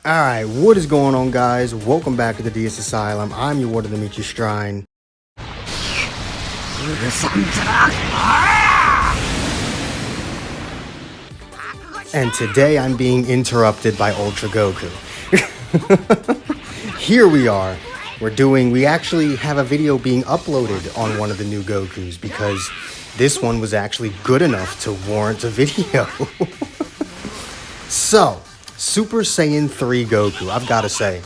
Alright, what is going on, guys? Welcome back to the DS Asylum. I'm your Warden Dimitri Shrine. And today I'm being interrupted by Ultra Goku. Here we are. We actually have a video being uploaded on one of the new Gokus because this one was actually good enough to warrant a video. So, Super Saiyan 3 Goku, I've got to say,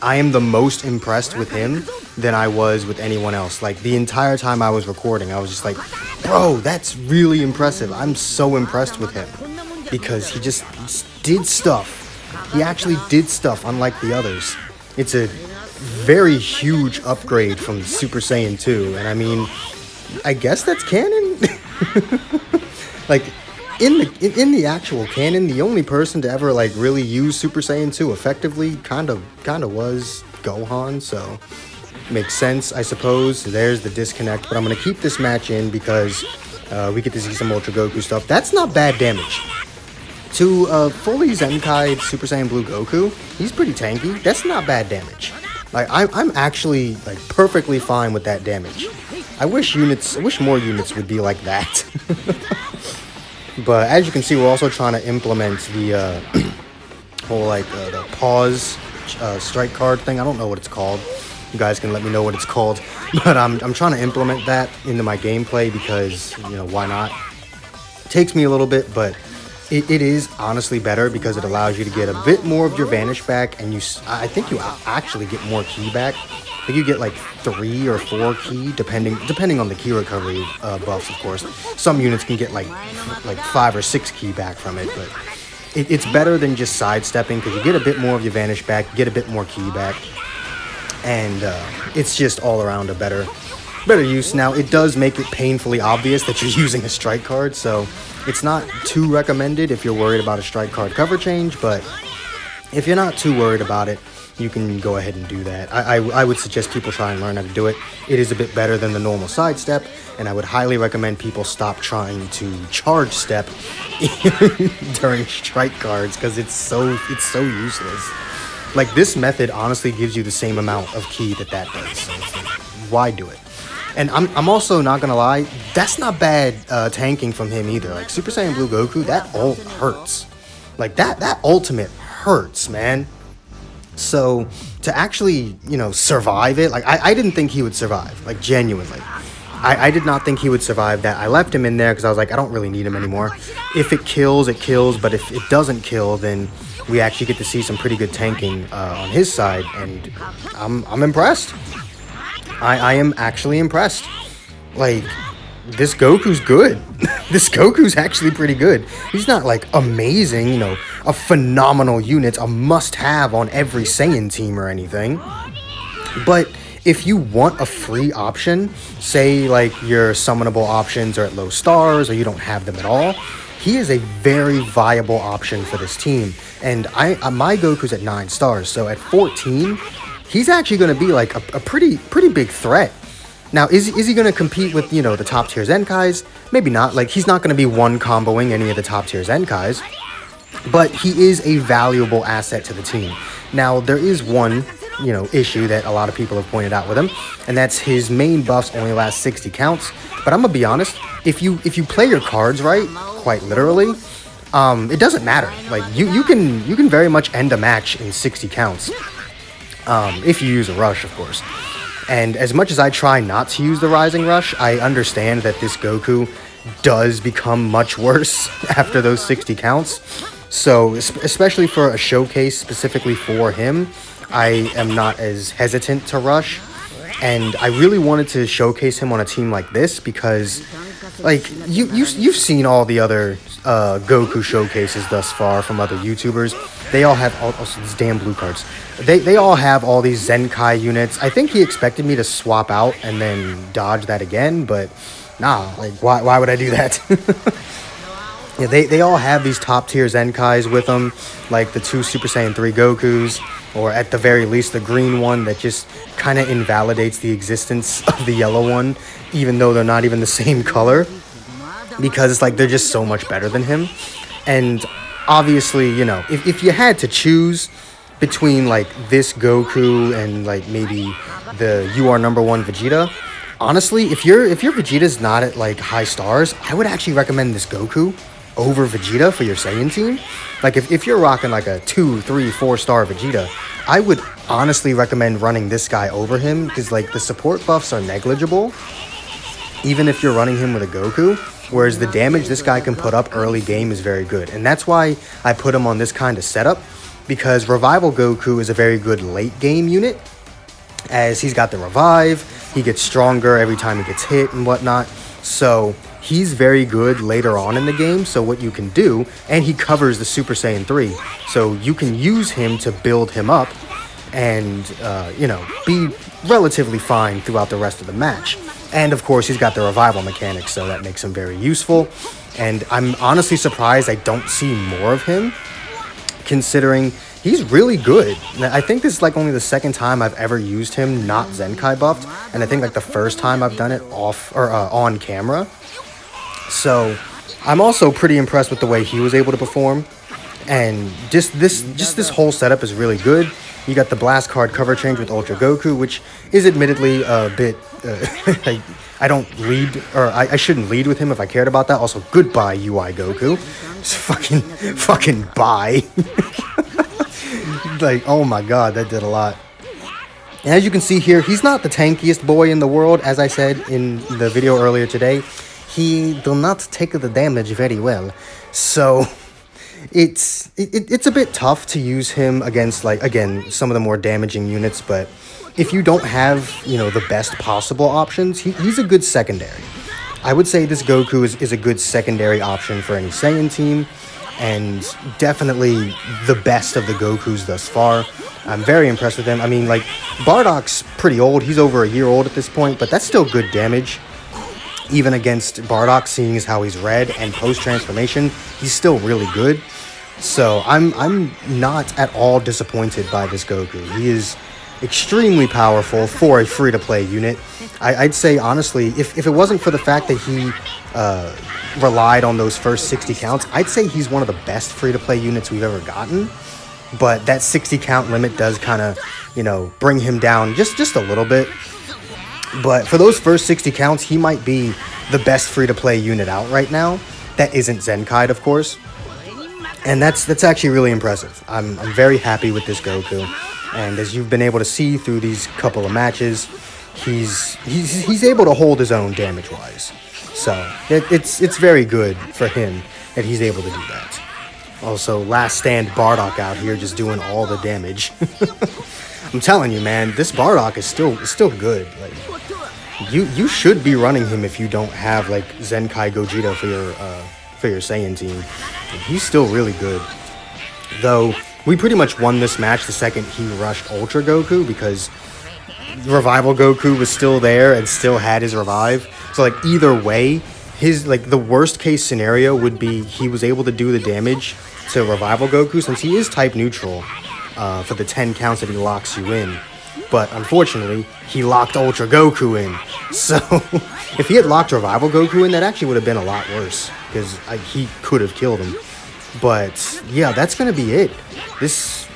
I am the most impressed with him than I was with anyone else. Like, the entire time I was recording, I was just like, bro, that's really impressive. I'm so impressed with him because he just did stuff. He actually did stuff unlike the others. It's a very huge upgrade from Super Saiyan 2, and I mean, I guess that's canon? Like, in the actual canon, the only person to ever like really use Super Saiyan 2 effectively kind of was Gohan, so makes sense, I suppose. There's the disconnect, but I'm gonna keep this match in because we get to see some Ultra Goku stuff. That's not bad damage. To fully Zenkai Super Saiyan Blue Goku, he's pretty tanky. That's not bad damage. Like I'm actually like perfectly fine with that damage. I wish more units would be like that. But as you can see, we're also trying to implement the whole like the pause strike card thing. I don't know what it's called. You guys can let me know what it's called. But I'm trying to implement that into my gameplay because, you know, why not? It takes me a little bit, but it is honestly better because it allows you to get a bit more of your Vanish back, and I think you actually get more ki back. I think you get like 3 or 4 ki, depending on the ki recovery buffs, of course. Some units can get like 5 or 6 ki back from it, but it's better than just sidestepping because you get a bit more of your Vanish back, you get a bit more ki back, and it's just all around a better use. Now, it does make it painfully obvious that you're using a strike card, so it's not too recommended if you're worried about a strike card cover change, but if you're not too worried about it, you can go ahead and do that. I would suggest people try and learn how to do it. It is a bit better than the normal sidestep, and I would highly recommend people stop trying to charge step during strike cards because it's so useless. Like, this method honestly gives you the same amount of ki that does. So why do it? And I'm also not gonna lie, that's not bad tanking from him either. Like, Super Saiyan Blue Goku, that ult hurts. Like, that ultimate hurts, man. So to actually, you know, survive it, like I didn't think he would survive, like genuinely. I did not think he would survive that. I left him in there because I was like, I don't really need him anymore. If it kills, it kills, but if it doesn't kill, then we actually get to see some pretty good tanking on his side, and I'm impressed. I am actually impressed. Like, this Goku's good. This Goku's actually pretty good. He's not like amazing, you know, a phenomenal unit, a must-have on every Saiyan team or anything. But if you want a free option, say like your summonable options are at low stars or you don't have them at all, he is a very viable option for this team. And my Goku's at 9 stars, so at 14, he's actually going to be like a pretty big threat. Now, is he going to compete with, you know, the top tier Zenkais? Maybe not. Like, he's not going to be one comboing any of the top tier Zenkais, but he is a valuable asset to the team. Now, there is one, you know, issue that a lot of people have pointed out with him, and that's his main buffs only last 60 counts. But I'm gonna be honest, if you play your cards right, quite literally, it doesn't matter. Like, you can very much end a match in 60 counts, if you use a rush, of course. And as much as I try not to use the Rising Rush, I understand that this Goku does become much worse after those 60 counts. So, especially for a showcase specifically for him, I am not as hesitant to rush. And I really wanted to showcase him on a team like this because, like, you've seen all the other Goku showcases thus far from other YouTubers. They all have also these damn blue cards. They all have all these Zenkai units. I think he expected me to swap out and then dodge that again, but nah, like, why would I do that? Yeah, they all have these top tier Zenkais with them, like the 2 Super Saiyan 3 Gokus, or at the very least the green one that just kind of invalidates the existence of the yellow one, even though they're not even the same color, because it's like they're just so much better than him. And obviously, you know, if you had to choose between like this Goku and like maybe the You Are Number One Vegeta, honestly, if your Vegeta's not at like high stars, I would actually recommend this Goku over Vegeta for your Saiyan team. Like if you're rocking like a 2, 3, 4 star Vegeta, I would honestly recommend running this guy over him because like the support buffs are negligible, even if you're running him with a Goku. Whereas the damage this guy can put up early game is very good. And that's why I put him on this kind of setup, because Revival Goku is a very good late game unit, as he's got the revive, he gets stronger every time he gets hit and whatnot. So he's very good later on in the game. So what you can do, and he covers the Super Saiyan 3, so you can use him to build him up and, you know, be relatively fine throughout the rest of the match. And of course, he's got the revival mechanics, so that makes him very useful. And I'm honestly surprised I don't see more of him, considering he's really good. I think this is like only the second time I've ever used him not Zenkai buffed, and I think like the first time I've done it off or on camera. So I'm also pretty impressed with the way he was able to perform, and just this whole setup is really good. You got the blast card cover change with Ultra Goku, which is admittedly a bit. I don't lead, or I shouldn't lead with him if I cared about that. Also, goodbye UI Goku. Just fucking bye. Like, oh my god, that did a lot. And as you can see here, he's not the tankiest boy in the world. As I said in the video earlier today, he do not take the damage very well. So it's a bit tough to use him against, like, again, some of the more damaging units. But if you don't have, you know, the best possible options, he's a good secondary. I would say this Goku is a good secondary option for any Saiyan team, and definitely the best of the Gokus thus far. I'm very impressed with him. I mean, like, Bardock's pretty old. He's over a year old at this point, but that's still good damage. Even against Bardock, seeing as how he's red and post-transformation, he's still really good. So I'm not at all disappointed by this Goku. He is extremely powerful for a free-to-play unit. I'd say, honestly, if it wasn't for the fact that he relied on those first 60 counts, I'd say he's one of the best free-to-play units we've ever gotten. But that 60 count limit does kind of, you know, bring him down just a little bit. But for those first 60 counts, he might be the best free-to-play unit out right now. That isn't Zenkai, of course. And that's actually really impressive. I'm very happy with this Goku. And as you've been able to see through these couple of matches, he's able to hold his own damage-wise. So it's very good for him that he's able to do that. Also, Last Stand Bardock out here just doing all the damage. I'm telling you, man, this Bardock is still good. Like, you should be running him if you don't have like Zenkai Gogeta for your Saiyan team. He's still really good. Though we pretty much won this match the second he rushed Ultra Goku, because Revival Goku was still there and still had his revive. So like either way, the worst case scenario would be he was able to do the damage to Revival Goku, since he is type neutral for the 10 counts that he locks you in. But unfortunately, he locked Ultra Goku in. So if he had locked Revival Goku in, that actually would have been a lot worse, because he could have killed him. But yeah, that's going to be it. This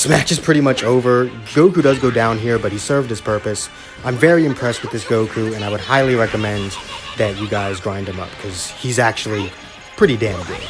match is pretty much over. Goku does go down here, but he served his purpose. I'm very impressed with this Goku, and I would highly recommend that you guys grind him up, because he's actually pretty damn good.